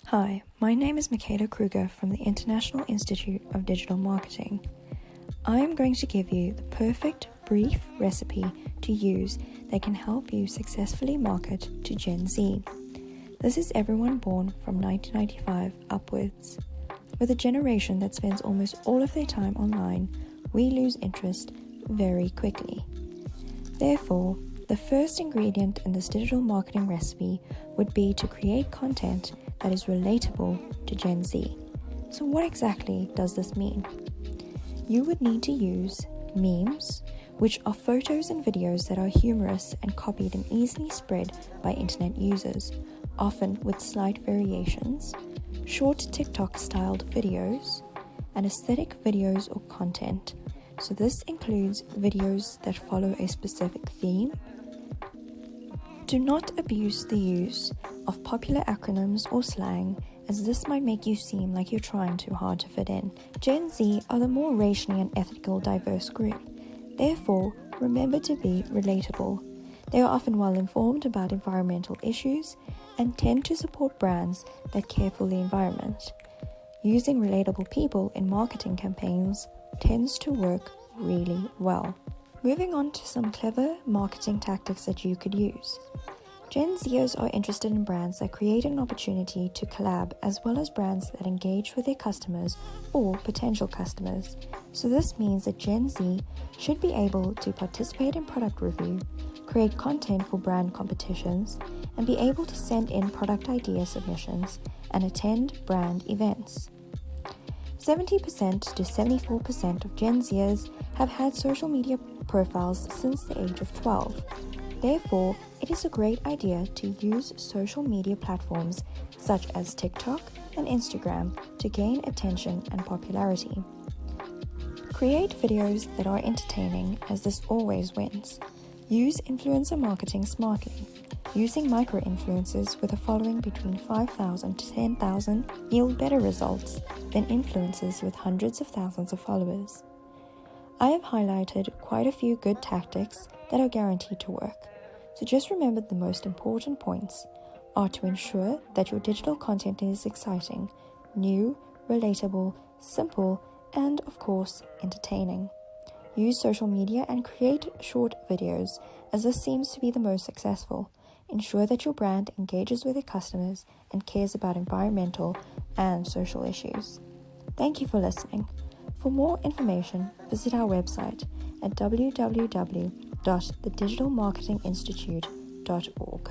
Hi, my name is Michaela Kruger from the International Institute of Digital Marketing. I am going to give you the perfect brief recipe to use that can help you successfully market to Gen Z. This is everyone born from 1995 upwards. With a generation that spends almost all of their time online, we lose interest very quickly. Therefore, the first ingredient in this digital marketing recipe would be to create content that is relatable to Gen Z. So what exactly does this mean? You would need to use memes, which are photos and videos that are humorous and copied and easily spread by internet users, often with slight variations, short TikTok-styled videos, and aesthetic videos or content. So this includes videos that follow a specific theme. Do not abuse the use of popular acronyms or slang, as this might make you seem like you're trying too hard to fit in. Gen Z are the more racially and ethically diverse group. Therefore, remember to be relatable. They are often well informed about environmental issues and tend to support brands that care for the environment. Using relatable people in marketing campaigns tends to work really well. Moving on to some clever marketing tactics that you could use. Gen Zers are interested in brands that create an opportunity to collab, as well as brands that engage with their customers or potential customers. So this means that Gen Z should be able to participate in product review, create content for brand competitions, and be able to send in product idea submissions and attend brand events. 70% to 74% of Gen Zers have had social media profiles since the age of 12. Therefore, it is a great idea to use social media platforms such as TikTok and Instagram to gain attention and popularity. Create videos that are entertaining, as this always wins. Use influencer marketing smartly. Using micro-influencers with a following between 5,000 to 10,000 yield better results than influencers with hundreds of thousands of followers. I have highlighted quite a few good tactics that are guaranteed to work. So just remember the most important points are to ensure that your digital content is exciting, new, relatable, simple, and of course, entertaining. Use social media and create short videos, as this seems to be the most successful. Ensure that your brand engages with their customers and cares about environmental and social issues. Thank you for listening. For more information, visit our website at www.thedigitalmarketinginstitute.org.